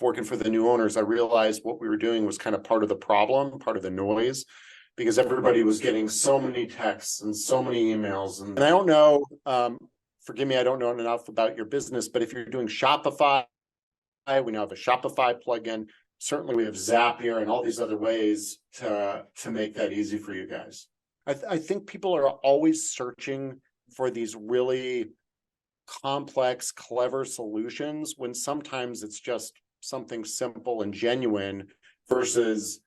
working for the new owners, I realized what we were doing was kind of part of the problem, part of the noise, because everybody was getting so many texts and so many emails. And I don't know, forgive me, I don't know enough about your business, but if you're doing Shopify, we now have a Shopify plugin. Certainly we have Zapier and all these other ways to make that easy for you guys. I think people are always searching for these really complex, clever solutions when sometimes it's just something simple and genuine versus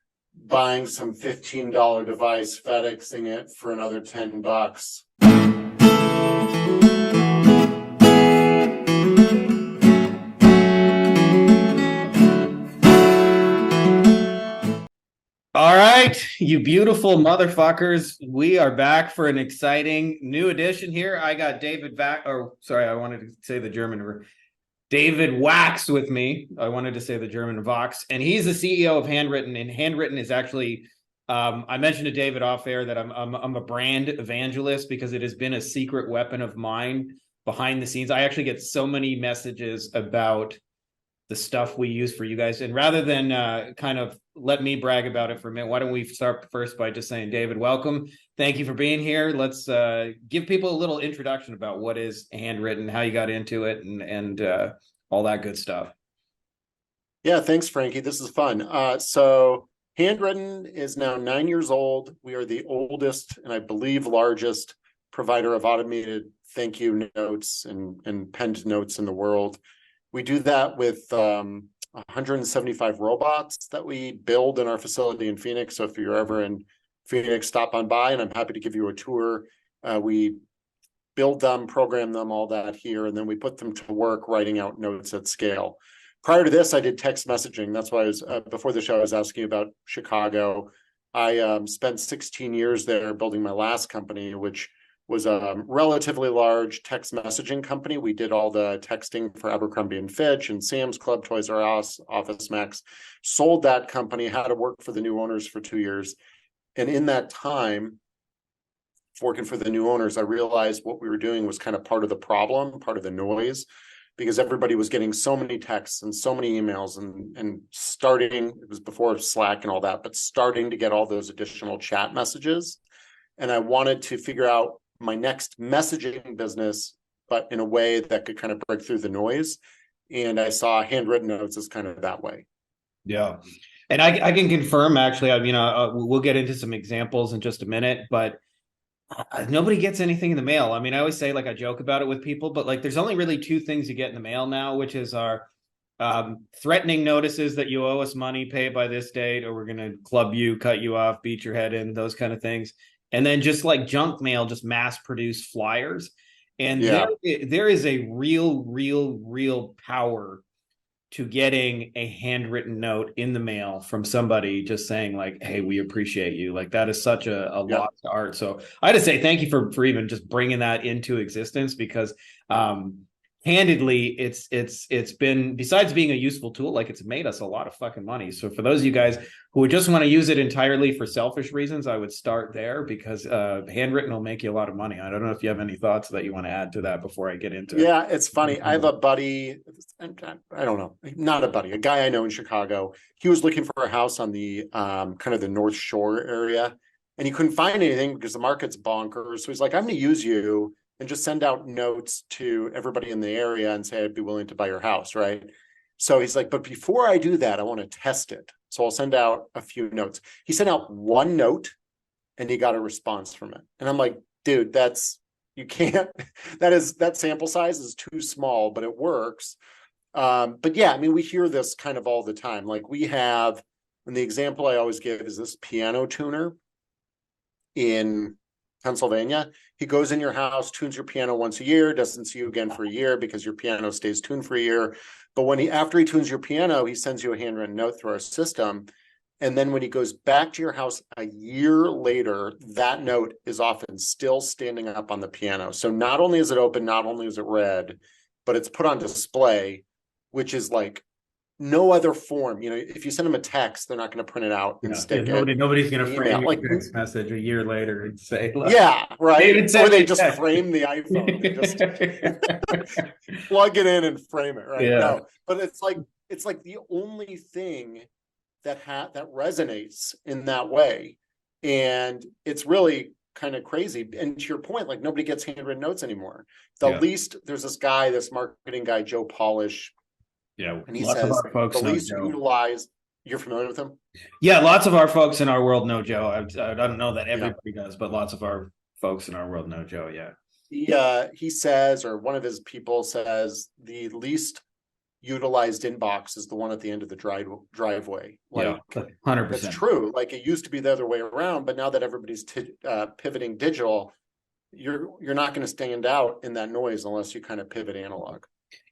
buying some $15 device, FedExing it for another $10. All right, you beautiful motherfuckers. We are back for an exciting new edition here. I got David I wanted to say the German. David Wachs with me. I wanted to say the German Wachs, and he's the CEO of Handwritten. And Handwritten is actually, I mentioned to David off air that I'm a brand evangelist because it has been a secret weapon of mine behind the scenes. I actually get so many messages about the stuff we use for you guys. And rather than kind of let me brag about it for a minute, why don't we start first by just saying, David, welcome. Thank you for being here. Let's give people a little introduction about what is Handwritten, how you got into it, and all that good stuff. Yeah, thanks, Frankie. This is fun. So Handwritten is now 9 years old. We are the oldest and I believe largest provider of automated thank you notes and penned notes in the world. We do that with 175 robots that we build in our facility in Phoenix. So if you're ever in Phoenix, stop on by and I'm happy to give you a tour. We build them, program them, all that here, and then we put them to work writing out notes at scale. Prior to this, I did text messaging. That's why I was, before the show, I was asking about Chicago. I spent 16 years there building my last company, which was a relatively large text messaging company. We did all the texting for Abercrombie and Fitch and Sam's Club, Toys R Us, Office Max, sold that company, had to work for the new owners for 2 years. And in that time, working for the new owners, I realized what we were doing was kind of part of the problem, part of the noise, because everybody was getting so many texts and so many emails and starting, it was before Slack and all that, but starting to get all those additional chat messages. And I wanted to figure out my next messaging business, but in a way that could kind of break through the noise. And I saw Handwritten notes as kind of that way. Yeah. And I can confirm, actually, we'll get into some examples in just a minute, but nobody gets anything in the mail. I mean, I always say, like, I joke about it with people, but like, there's only really two things you get in the mail now, which is our threatening notices that you owe us money, pay by this date, or we're going to club you, cut you off, beat your head in, those kind of things. And then just like junk mail, just mass produced flyers. And there is a real power to getting a handwritten note in the mail from somebody just saying like, hey, we appreciate you. Like, that is such a lost art. So I just say thank you for even just bringing that into existence, because candidly, it's been, besides being a useful tool, like, it's made us a lot of fucking money. So for those of you guys who would just want to use it entirely for selfish reasons, I would start there, because Handwritten will make you a lot of money. I don't know if you have any thoughts that you want to add to that before I get into it. Yeah, it's funny. I have a buddy, I don't know, not a buddy, a guy I know in Chicago. He was looking for a house on the kind of the North Shore area, and he couldn't find anything because the market's bonkers. So he's like, I'm going to use you and just send out notes to everybody in the area and say, I'd be willing to buy your house, right? So he's like, but before I do that, I want to test it. So I'll send out a few notes. He sent out one note and he got a response from it. And I'm like, dude, you can't, that sample size is too small, but it works. But yeah, I mean, we hear this kind of all the time. Like, we have, and the example I always give is this piano tuner in Pennsylvania. He goes in your house, tunes your piano once a year, doesn't see you again for a year because your piano stays tuned for a year. But after he tunes your piano, he sends you a handwritten note through our system. And then when he goes back to your house a year later, that note is often still standing up on the piano. So not only is it open, not only is it read, but it's put on display, which is like no other form. You know, if you send them a text, they're not going to print it out and stick it. Nobody's going to frame your text message a year later and say, look, yeah, right. Or they just frame the iPhone. They just plug it in and frame it, right? Yeah. No, but it's like, it's like the only thing that resonates in that way. And it's really kind of crazy. And to your point, like nobody gets handwritten notes anymore. There's this guy, this marketing guy, Joe Polish, Yeah, and he lots of says our folks the know least Joe. utilized. You're familiar with him? Yeah, lots of our folks in our world know Joe. I don't know that Yeah. everybody does, but lots of our folks in our world know Joe. Yeah. He says, or one of his people says, the least utilized inbox is the one at the end of the driveway. Yeah, Like 100%. that's true. Like it used to be the other way around, but now that everybody's pivoting digital, you're not going to stand out in that noise unless you kind of pivot analog.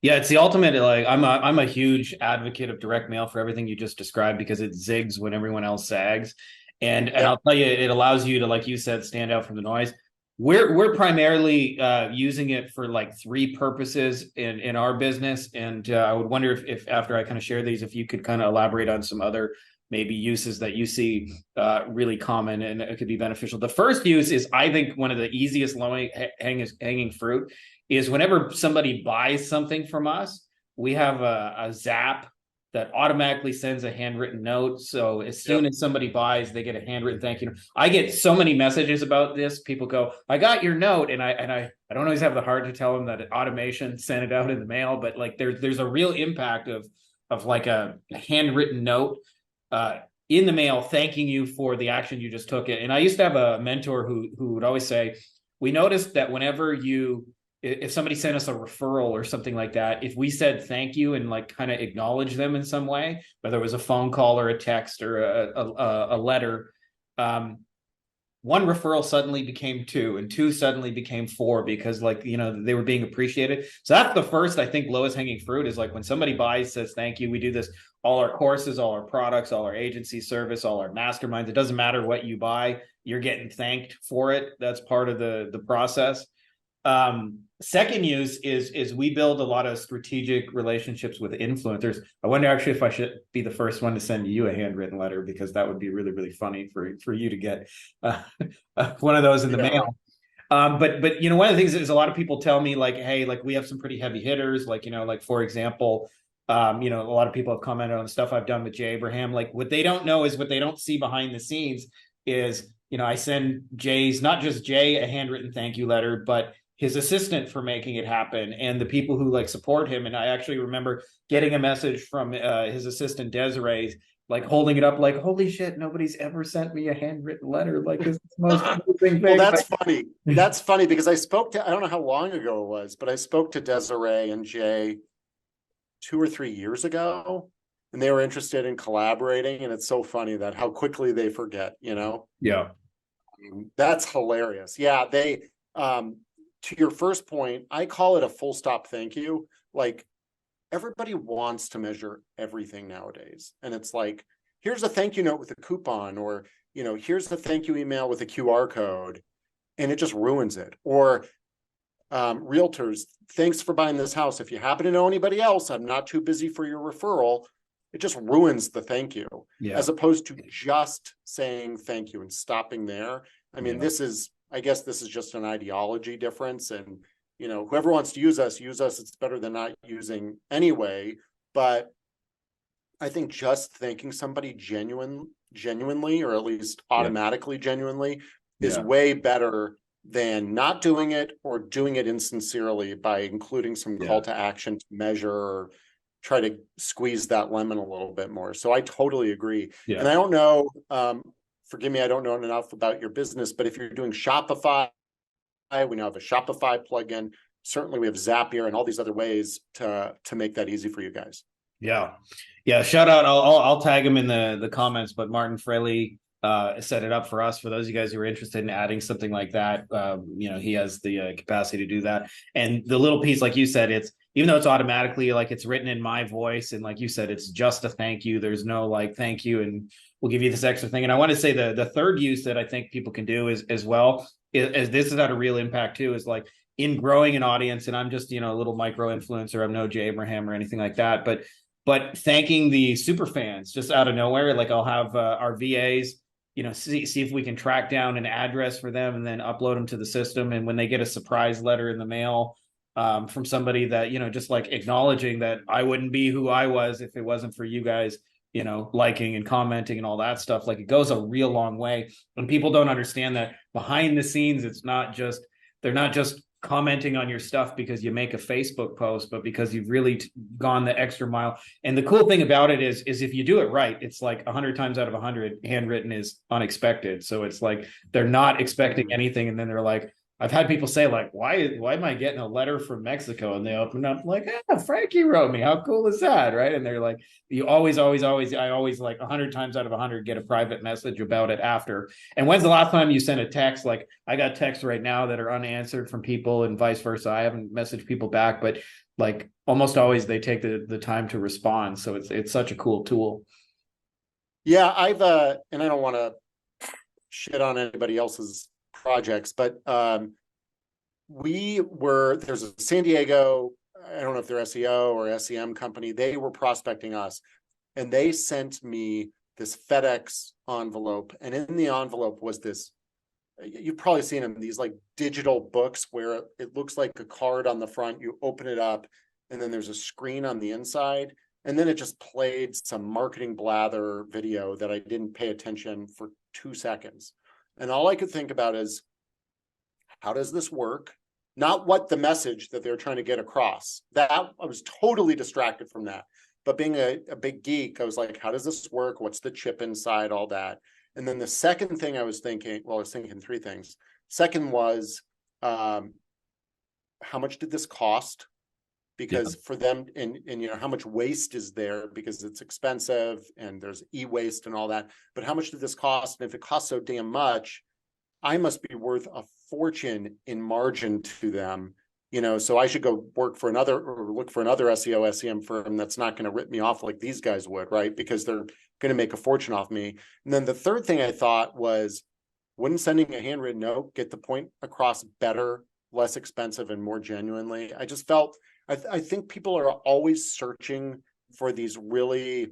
Yeah, it's the ultimate. Like I'm a huge advocate of direct mail for everything you just described because it zigs when everyone else sags, and I'll tell you, it allows you to, like you said, stand out from the noise. We're primarily using it for like three purposes in our business, and I would wonder if after I kind of share these, if you could kind of elaborate on some other maybe uses that you see really common and it could be beneficial. The first use is, I think, one of the easiest low hanging fruit is whenever somebody buys something from us, we have a Zap that automatically sends a handwritten note. So as soon as somebody buys, they get a handwritten thank you. I get so many messages about this. People go, "I got your note," and I don't always have the heart to tell them that automation sent it out in the mail, but like there's a real impact of like a handwritten note in the mail thanking you for the action you just took. It. And I used to have a mentor who would always say, "We noticed that whenever if somebody sent us a referral or something like that, if we said thank you and like kind of acknowledge them in some way, whether it was a phone call or a text or a letter, one referral suddenly became two and two suddenly became four because like, they were being appreciated." So that's the first, I think, lowest hanging fruit is like when somebody buys, says thank you. We do this, all our courses, all our products, all our agency service, all our masterminds. It doesn't matter what you buy, you're getting thanked for it. That's part of the process. Second use is we build a lot of strategic relationships with influencers. I wonder actually if I should be the first one to send you a handwritten letter, because that would be really, really funny for you to get one of those in the mail. But one of the things is a lot of people tell me like, hey, like we have some pretty heavy hitters, like, like for example, a lot of people have commented on the stuff I've done with Jay Abraham. Like what they don't know is what they don't see behind the scenes is, I send not just Jay a handwritten thank you letter, but his assistant for making it happen and the people who like support him. And I actually remember getting a message from his assistant Desiree, like holding it up like, holy shit, nobody's ever sent me a handwritten letter. Like this is the most amazing thing. Well, that's funny. That's funny because I don't know how long ago it was, but I spoke to Desiree and Jay 2 or 3 years ago and they were interested in collaborating. And it's so funny that how quickly they forget, Yeah. That's hilarious. Yeah. They, to your first point, I call it a full stop thank you. Like everybody wants to measure everything nowadays. And it's like, here's a thank you note with a coupon, or, here's the thank you email with a QR code, and it just ruins it. Or realtors, thanks for buying this house. If you happen to know anybody else, I'm not too busy for your referral. It just ruins the thank you, as opposed to just saying thank you and stopping there. I mean, I guess this is just an ideology difference, and whoever wants to use us. It's better than not using anyway. But I think just thanking somebody genuinely, or at least automatically genuinely, is way better than not doing it or doing it insincerely by including some call to action to measure or try to squeeze that lemon a little bit more. So I totally agree. And I don't know, forgive me, I don't know enough about your business, but if you're doing Shopify, we now have a Shopify plugin. Certainly we have Zapier and all these other ways to make that easy for you guys. Yeah. Shout out. I'll tag him in the comments, but Martin Fraley set it up for us. For those of you guys who are interested in adding something like that, he has the capacity to do that. And the little piece, like you said, it's, even though it's automatically like it's written in my voice, and like you said, it's just a thank you. There's no like thank you and we'll give you this extra thing. And I want to say the third use that I think people can do is as well, is this has had a real impact too, is like in growing an audience. And I'm just, a little micro influencer. I'm no Jay Abraham or anything like that, but thanking the super fans just out of nowhere. Like I'll have our VAs, see if we can track down an address for them and then upload them to the system. And when they get a surprise letter in the mail, from somebody that, just like acknowledging that I wouldn't be who I was if it wasn't for you guys, liking and commenting and all that stuff. Like, it goes a real long way. And people don't understand that behind the scenes, they're not just commenting on your stuff because you make a Facebook post, but because you've really gone the extra mile. And the cool thing about it is if you do it right, it's like 100 times out of 100, handwritten is unexpected. So it's like they're not expecting anything, and then they're like, I've had people say, like, why am I getting a letter from Mexico? And they open up like, Frankie wrote me. How cool is that? Right. And they're like, I always like 100 times out of 100 get a private message about it after. And when's the last time you sent a text? Like, I got texts right now that are unanswered from people and vice versa. I haven't messaged people back, but like almost always they take the time to respond. So it's such a cool tool. Yeah, and I don't want to shit on anybody else's projects, but there's a San Diego, I don't know if they're SEO or SEM company, they were prospecting us, and they sent me this FedEx envelope, and in the envelope was this, you've probably seen them, these like digital books where it looks like a card on the front, you open it up, and then there's a screen on the inside, and then it just played some marketing blather video that I didn't pay attention for 2 seconds. And all I could think about is, how does this work? Not what the message that they're trying to get across. That I was totally distracted from that. But being a big geek, I was like, how does this work? What's the chip inside? All that. And then the second thing I was thinking, well, I was thinking 3 things. Second was, how much did this cost? Because for them, and how much waste is there, because it's expensive and there's e-waste and all that, but how much did this cost? And if it costs so damn much, I must be worth a fortune in margin to them, so I should go work for another, or look for another SEO SEM firm that's not going to rip me off like these guys would, right? Because they're going to make a fortune off me. And then the third thing I thought was, wouldn't sending a handwritten note get the point across better, less expensive, and more genuinely? I just felt, I think people are always searching for these really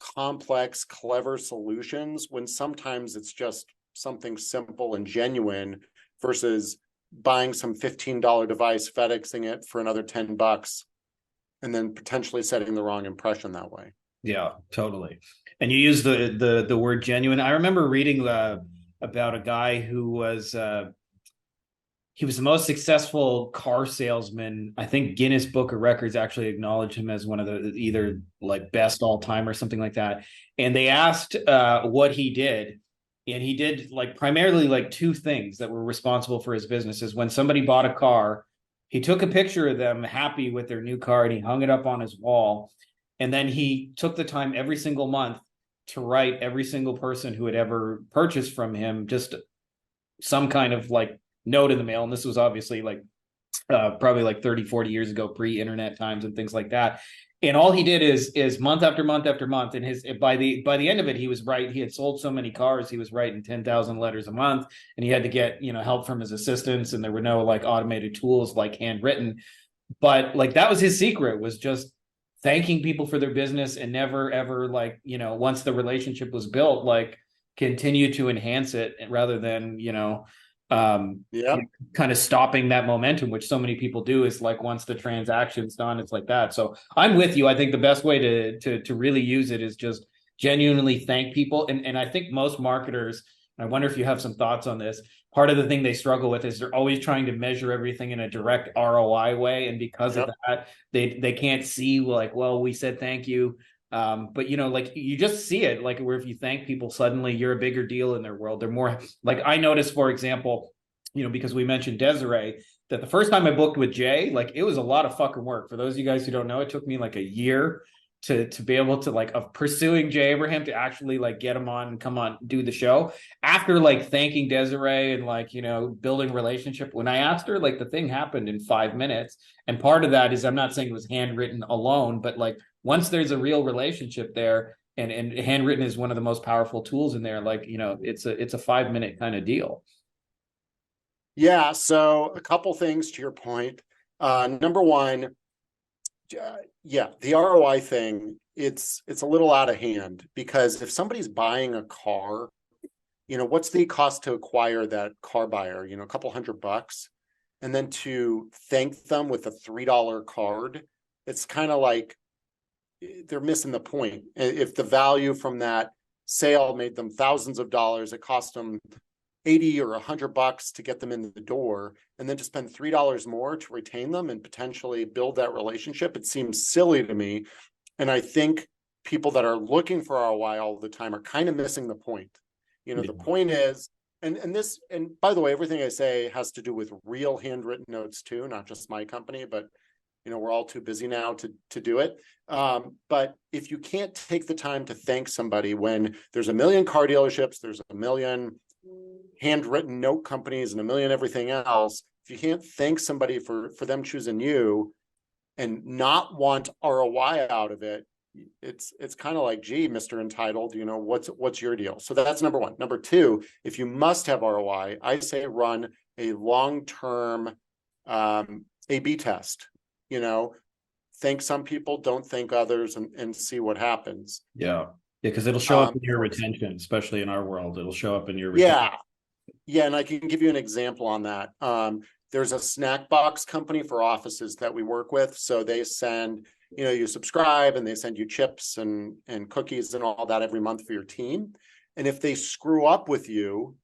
complex, clever solutions, when sometimes it's just something simple and genuine, versus buying some $15 device, FedExing it for another $10, and then potentially setting the wrong impression that way. Yeah, totally. And you use the word genuine. I remember reading about a guy who was he was the most successful car salesman. I think Guinness Book of Records actually acknowledged him as one of the either like best all time or something like that. And they asked what he did. And he did like primarily like 2 things that were responsible for his businesses. When somebody bought a car, he took a picture of them happy with their new car and he hung it up on his wall. And then he took the time every single month to write every single person who had ever purchased from him just some kind of like note in the mail. And this was obviously like probably like 30-40 years ago, pre-internet times and things like that. And all he did is month after month after month, and by the end of it, he had sold so many cars, he was writing 10,000 letters a month, and he had to get help from his assistants, and there were no like automated tools like handwritten. But like that was his secret, was just thanking people for their business, and never ever like once the relationship was built, like continue to enhance it rather than kind of stopping that momentum, which so many people do, is like once the transaction's done, it's like that. So I'm with you. I think the best way to really use it is just genuinely thank people. And I think most marketers, I wonder if you have some thoughts on this, part of the thing they struggle with is they're always trying to measure everything in a direct ROI way. And because of that, they can't see like, well, we said thank you. But like you just see it, like where if you thank people, suddenly you're a bigger deal in their world. They're more like, I noticed, for example, because we mentioned Desiree, that the first time I booked with Jay, like it was a lot of fucking work. For those of you guys who don't know, it took me like a year to be able to like of pursuing Jay Abraham to actually like get him on, come on, do the show. After like thanking Desiree and like, building relationship, when I asked her, like the thing happened in 5 minutes. And part of that is, I'm not saying it was handwritten alone, but like once there's a real relationship there, and handwritten is one of the most powerful tools in there, like, it's a 5-minute kind of deal. Yeah. So a couple things to your point. Number one, the ROI thing, it's a little out of hand, because if somebody's buying a car, what's the cost to acquire that car buyer? A couple $100. and then to thank them with a $3 card, it's kind of like they're missing the point. If the value from that sale made them thousands of dollars, it cost them 80 or $100 to get them in the door, and then to spend $3 more to retain them and potentially build that relationship, it seems silly to me. And I think people that are looking for ROI all the time are kind of missing the point. The point is, and this, and by the way, everything I say has to do with real handwritten notes too, not just my company, but we're all too busy now to do it. But if you can't take the time to thank somebody when there's a million car dealerships, there's a million handwritten note companies and a million everything else, if you can't thank somebody for them choosing you and not want ROI out of it, it's kind of like, gee, Mr. Entitled, what's your deal? So that's number one. Number two, if you must have ROI, I say run a long-term A/B test. Thank some people, don't thank others, and see what happens. Yeah, because it'll show up in your retention, especially in our world. It'll show up in your retention. Yeah, and I can give you an example on that. There's a snack box company for offices that we work with. So they send, you subscribe and they send you chips and cookies and all that every month for your team. And if they screw up with you,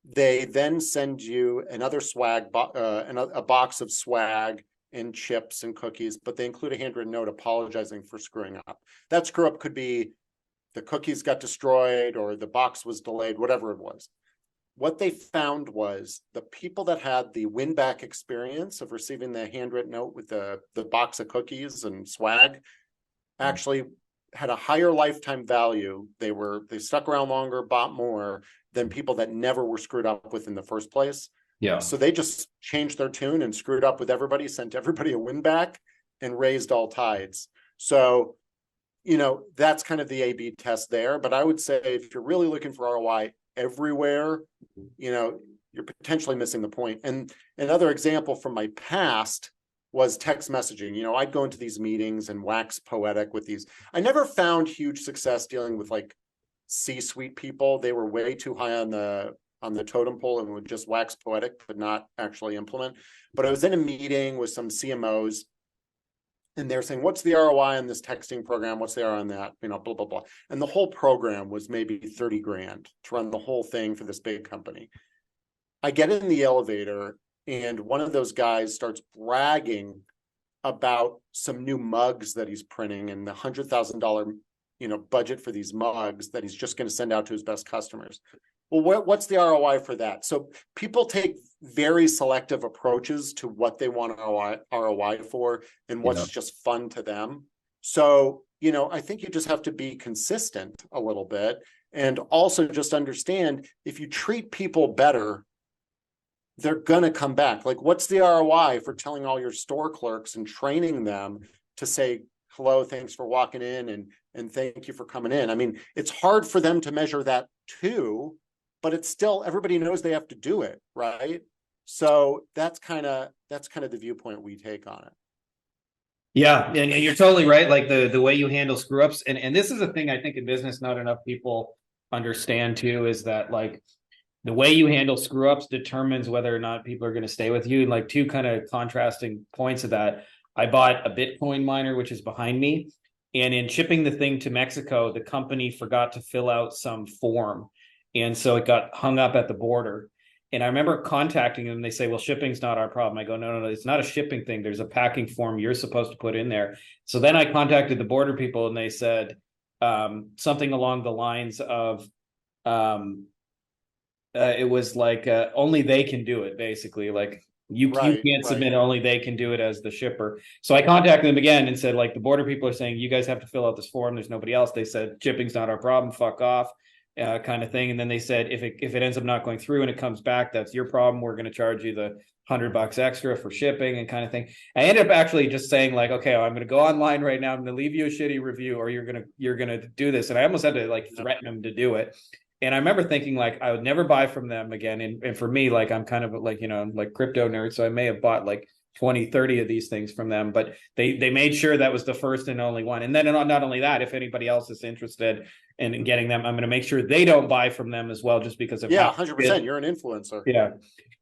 they then send you another swag, a box of swag and chips and cookies, but they include a handwritten note apologizing for screwing up. That screw up could be the cookies got destroyed or the box was delayed, whatever it was. What they found was the people that had the win-back experience of receiving the handwritten note with the box of cookies and swag actually had a higher lifetime value. They stuck around longer, bought more than people that never were screwed up with in the first place. Yeah. So they just changed their tune and screwed up with everybody, sent everybody a win-back, and raised all tides. So, that's kind of the A/B test there. But I would say if you're really looking for ROI everywhere, you're potentially missing the point. And another example from my past was text messaging. I'd go into these meetings and wax poetic with these. I never found huge success dealing with like C-suite people. They were way too high on the totem pole and would just wax poetic, but not actually implement. But I was in a meeting with some CMOs and they're saying, what's the ROI on this texting program? What's the ROI on that? Blah, blah, blah. And the whole program was maybe 30 grand to run the whole thing for this big company. I get in the elevator and one of those guys starts bragging about some new mugs that he's printing and the $100,000, budget for these mugs that he's just going to send out to his best customers. Well, what's the ROI for that? So people take very selective approaches to what they want ROI for and what's just fun to them. So, I think you just have to be consistent a little bit and also just understand if you treat people better, they're going to come back. Like, what's the ROI for telling all your store clerks and training them to say, hello, thanks for walking in and thank you for coming in. I mean, it's hard for them to measure that too, but it's still, everybody knows they have to do it, right? So that's kind of the viewpoint we take on it. Yeah, and you're totally right. Like the way you handle screw ups, and this is a thing I think in business not enough people understand too, is that like the way you handle screw ups determines whether or not people are going to stay with you. And like two kind of contrasting points of that. I bought a Bitcoin miner, which is behind me, and in shipping the thing to Mexico, the company forgot to fill out some form. And so it got hung up at the border. And I remember contacting them. They say, well, shipping's not our problem. I go, no, it's not a shipping thing. There's a packing form you're supposed to put in there. So then I contacted the border people and they said something along the lines of it was like only they can do it, basically. Like you can't submit, only they can do it as the shipper. So I contacted them again and said, like, the border people are saying, you guys have to fill out this form. There's nobody else. They said, shipping's not our problem. Fuck off. Kind of thing. And then they said, if it ends up not going through and it comes back, that's your problem. We're going to charge you the $100 extra for shipping and kind of thing. I ended up actually just saying like, okay, I'm going to go online right now. I'm going to leave you a shitty review or you're going to do this. And I almost had to like threaten them to do it. And I remember thinking like, I would never buy from them again. And for me, like, I'm kind of like, like crypto nerd. So I may have bought like 20, 30 of these things from them, but they made sure that was the first and only one. And then not only that, if anybody else is interested in getting them, I'm going to make sure they don't buy from them as well, just because of Yeah, how 100%. You're an influencer. yeah.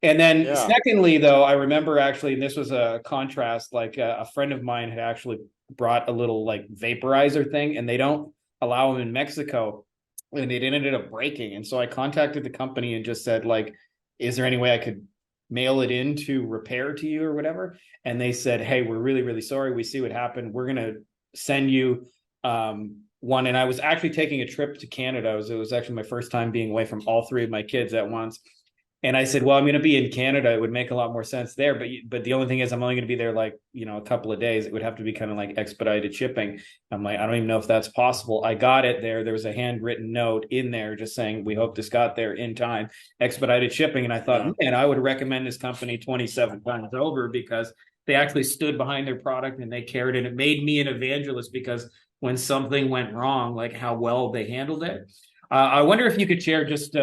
And then Yeah. secondly, though, I remember actually, and this was a contrast, like a friend of mine had actually brought a little like vaporizer thing, and they don't allow them in Mexico, and it ended up breaking. And so I contacted the company and just said, like, is there any way I could mail it in to repair to you or whatever? And they said, hey, we're really, really sorry. We see what happened. We're going to send you one. And I was actually taking a trip to Canada. It was actually my first time being away from all three of my kids at once. And I said, well, I'm going to be in Canada. It would make a lot more sense there. But the only thing is I'm only going to be there like, a couple of days. It would have to be kind of like expedited shipping. I'm like, I don't even know if that's possible. I got it there. There was a handwritten note in there just saying, we hope this got there in time, expedited shipping. And I thought, man, I would recommend this company 27 times over, because they actually stood behind their product and they cared. And it made me an evangelist, because when something went wrong, like how well they handled it. I wonder if you could share just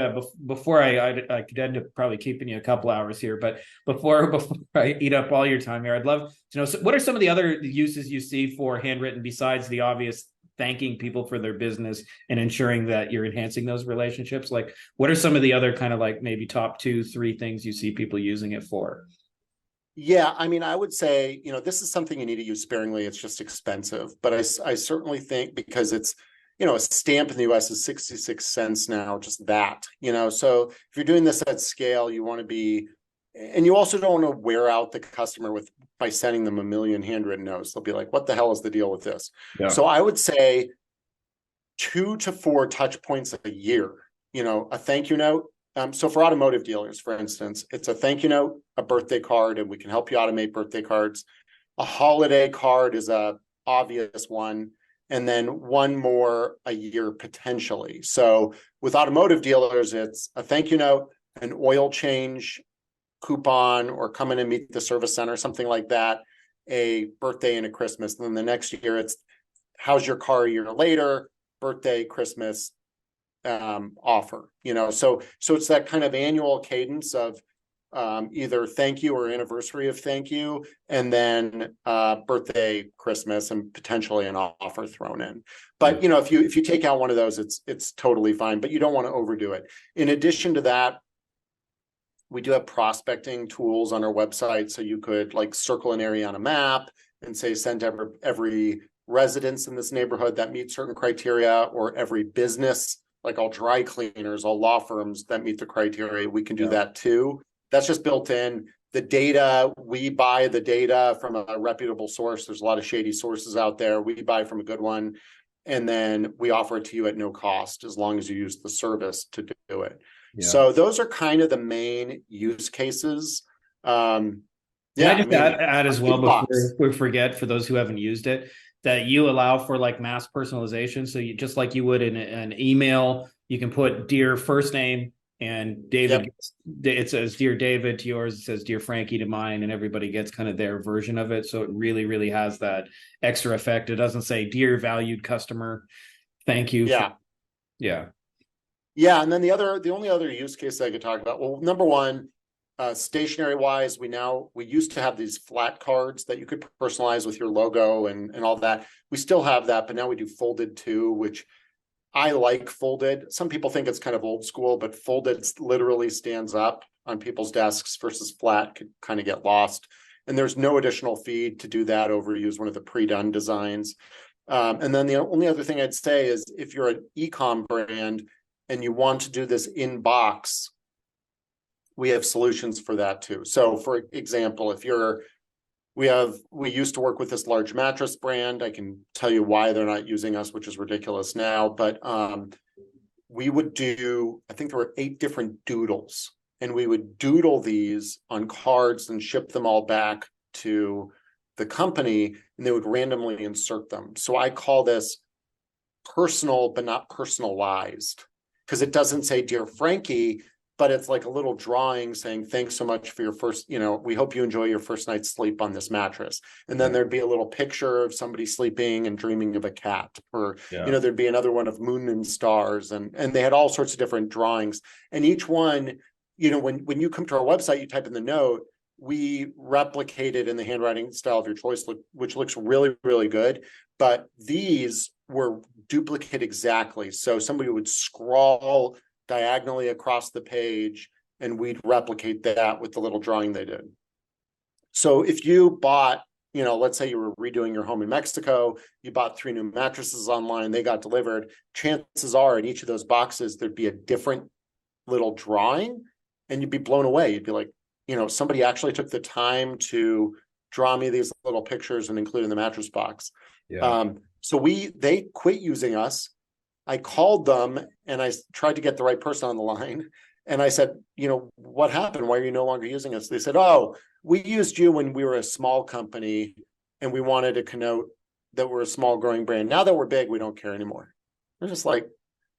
before I could end up probably keeping you a couple hours here, but before I eat up all your time here, I'd love to know, what are some of the other uses you see for handwritten besides the obvious thanking people for their business and ensuring that you're enhancing those relationships? Like, what are some of the other kind of like maybe top 2-3 things you see people using it for? Yeah, I mean, I would say, this is something you need to use sparingly. It's just expensive. But I certainly think, because it's, a stamp in the US is 66 cents now, just that, so if you're doing this at scale, you want to be, and you also don't want to wear out the customer by sending them a million handwritten notes. They'll be like, what the hell is the deal with this? Yeah. So I would say 2 to 4 touch points a year, a thank you note. So for automotive dealers, for instance, it's a thank you note, a birthday card, and we can help you automate birthday cards. A holiday card is a obvious one. And then one more a year potentially. So with automotive dealers, it's a thank you note, an oil change coupon, or come in and meet the service center, something like that, a birthday and a Christmas. And then the next year, it's how's your car a year later, birthday, Christmas offer. So it's that kind of annual cadence of either thank you or anniversary of thank you, and then birthday, Christmas, and potentially an offer thrown in. But if you take out one of those, it's totally fine, but you don't want to overdo it. In addition to that, we do have prospecting tools on our website, so you could like circle an area on a map and say send to every residence in this neighborhood that meets certain criteria, or every business, like all dry cleaners, all law firms that meet the criteria. We can do that too. That's just built in. The data, we buy the data from a reputable source. There's a lot of shady sources out there. We buy from a good one, and then we offer it to you at no cost, as long as you use the service to do it. Yeah. So those are kind of the main use cases. Can I just add as well, before we forget, for those who haven't used it, that you allow for like mass personalization. So you, just like you would in an email, you can put dear first name, and David, it says dear David to yours, it says dear Frankie to mine, and everybody gets kind of their version of it. So it really, really has that extra effect. It doesn't say dear valued customer, thank you. Yeah. And then the only other use case I could talk about, well, number one, stationery wise, we used to have these flat cards that you could personalize with your logo and all that. We still have that, but now we do folded too, which I like folded. Some people think it's kind of old school, but folded literally stands up on people's desks, versus flat could kind of get lost. And there's no additional fee to do that over use one of the pre-done designs. And then the only other thing I'd say is, if you're an e-com brand and you want to do this in box, we have solutions for that too. So for example, we used to work with this large mattress brand. I can tell you why they're not using us, which is ridiculous now, but we would do, I think there were 8 different doodles, and we would doodle these on cards and ship them all back to the company, and they would randomly insert them. So I call this personal, but not personalized, because it doesn't say dear Frankie, but it's like a little drawing saying, thanks so much for your first, we hope you enjoy your first night's sleep on this mattress. And then there'd be a little picture of somebody sleeping and dreaming of a cat, or, there'd be another one of moon and stars, and they had all sorts of different drawings. And each one, when you come to our website, you type in the note, we replicated in the handwriting style of your choice, which looks really, really good. But these were duplicate exactly. So somebody would scroll diagonally across the page and we'd replicate that with the little drawing they did. So if you bought, let's say you were redoing your home in Mexico, you bought 3 new mattresses online, they got delivered, chances are in each of those boxes, there'd be a different little drawing and you'd be blown away. You'd be like, somebody actually took the time to draw me these little pictures and include in the mattress box. Yeah. So they quit using us. I called them and I tried to get the right person on the line. And I said, what happened? Why are you no longer using us? They said, oh, we used you when we were a small company and we wanted to connote that we're a small growing brand. Now that we're big, we don't care anymore. They're just like,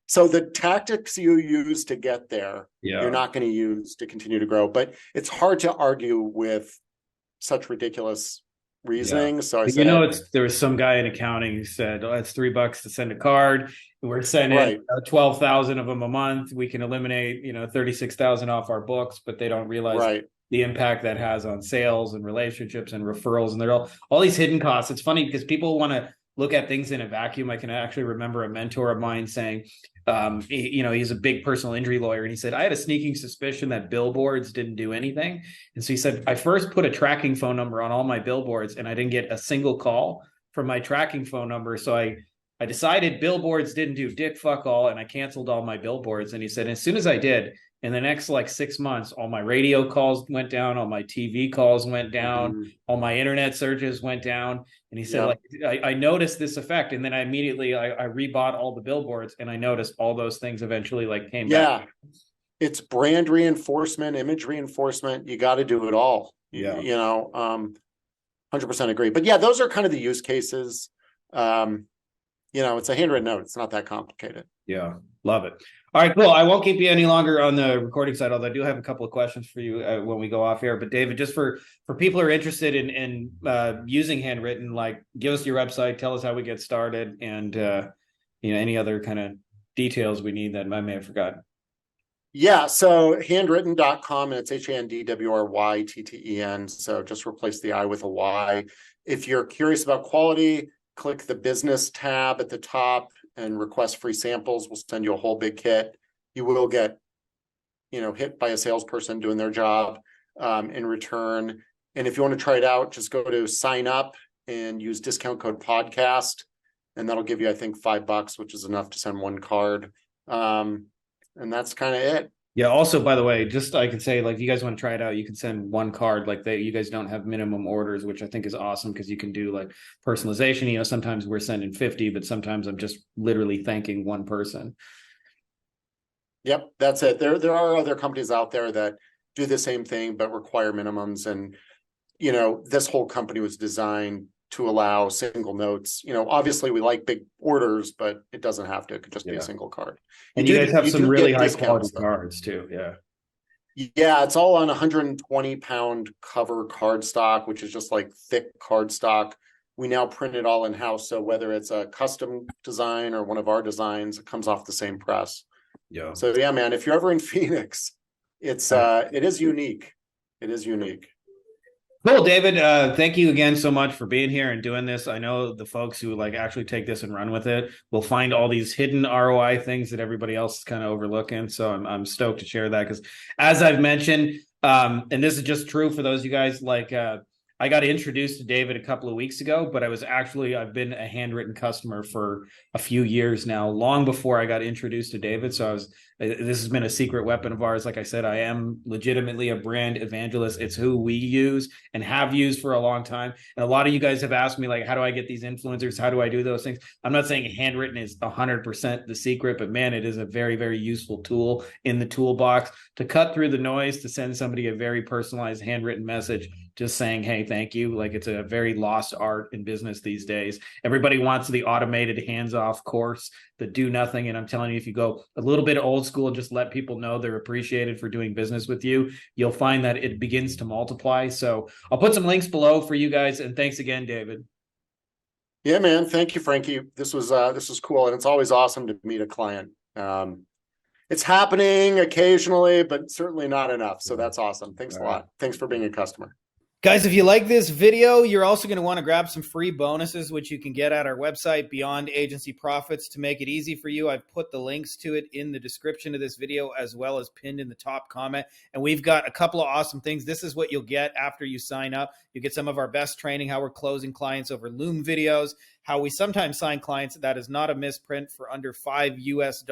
so the tactics you use to get there, you're not going to use to continue to grow. But it's hard to argue with such ridiculous reasoning. So I said, there was some guy in accounting who said, "Oh, it's $3 to send a card. We're sending right. 12,000 of them a month. We can eliminate 36,000 off our books," but they don't realize the impact that has on sales and relationships and referrals. And there are all these hidden costs. It's funny because people want to look at things in a vacuum. I can actually remember a mentor of mine saying, he's a big personal injury lawyer. And he said, I had a sneaking suspicion that billboards didn't do anything. And so he said, I first put a tracking phone number on all my billboards and I didn't get a single call from my tracking phone number. So I decided billboards didn't do dick fuck all. And I canceled all my billboards. And he said, as soon as I did, in the next 6 months, all my radio calls went down, all my TV calls went down, all my internet searches went down. And he said, I noticed this effect. And then I immediately rebought all the billboards and I noticed all those things eventually came back. It's brand reinforcement, image reinforcement. You got to do it all. 100% agree. But yeah, those are kind of the use cases. It's a handwritten note. It's not that complicated. Yeah. Love it. All right, cool. I won't keep you any longer on the recording side, although I do have a couple of questions for you when we go off here. But David, just for people who are interested in using handwritten, give us your website, tell us how we get started, and any other kind of details we need that I may have forgotten. Yeah, so handwritten.com, and it's handwrytten. So just replace the I with a Y. If you're curious about quality, click the business tab at the top and request free samples. We'll send you a whole big kit. You will get, hit by a salesperson doing their job in return. And if you want to try it out, just go to sign up and use discount code podcast. And that'll give you, I think, $5, which is enough to send one card. And that's kind of it. Yeah. Also, by the way, just I can say, if you guys want to try it out, you can send one card. You guys don't have minimum orders, which I think is awesome because you can do personalization. Sometimes we're sending 50, but sometimes I'm just literally thanking one person. Yep, that's it. There are other companies out there that do the same thing but require minimums, and this whole company was designed to allow single notes. Obviously we like big orders, but it doesn't have to. It could just be a single card. And you guys have some really high quality cards too. Yeah, it's all on 120-pound cover cardstock, which is just thick cardstock. We now print it all in-house. So whether it's a custom design or one of our designs, it comes off the same press. Yeah. So yeah, man, if you're ever in Phoenix, it is unique. It is unique. Cool, David. Thank you again so much for being here and doing this. I know the folks who actually take this and run with it will find all these hidden ROI things that everybody else is kind of overlooking. So I'm stoked to share that because, as I've mentioned, and this is just true for those of you guys, I got introduced to David a couple of weeks ago, but I've been a handwritten customer for a few years now, long before I got introduced to David. So this has been a secret weapon of ours. Like I said, I am legitimately a brand evangelist. It's who we use and have used for a long time. And a lot of you guys have asked me, how do I get these influencers? How do I do those things? I'm not saying handwritten is 100% the secret, but man, it is a very, very useful tool in the toolbox to cut through the noise, to send somebody a very personalized handwritten message, just saying, hey, thank you. It's a very lost art in business these days. Everybody wants the automated hands-off course, the do nothing. And I'm telling you, if you go a little bit old school and just let people know they're appreciated for doing business with you, you'll find that it begins to multiply. So I'll put some links below for you guys. And thanks again, David. Yeah, man. Thank you, Frankie. This was cool. And it's always awesome to meet a client. It's happening occasionally, but certainly not enough. So that's awesome. Thanks a All right. lot. Thanks for being a customer. Guys, if you like this video, you're also going to want to grab some free bonuses, which you can get at our website, Beyond Agency Profits. To make it easy for you, I've put the links to it in the description of this video, as well as pinned in the top comment. And we've got a couple of awesome things. This is what you'll get after you sign up. You get some of our best training, how we're closing clients over Loom videos, how we sometimes sign clients that is not a misprint for under $5 US,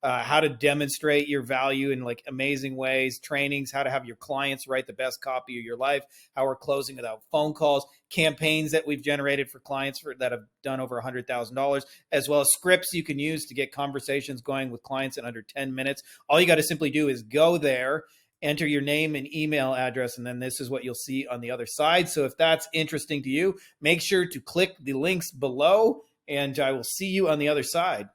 how to demonstrate your value in like amazing ways, trainings, how to have your clients write the best copy of your life, how we're closing without phone calls, campaigns that we've generated for clients that have done over $100,000, as well as scripts you can use to get conversations going with clients in under 10 minutes. All you got to simply do is go there, enter your name and email address, and then this is what you'll see on the other side. So if that's interesting to you, make sure to click the links below, and I will see you on the other side.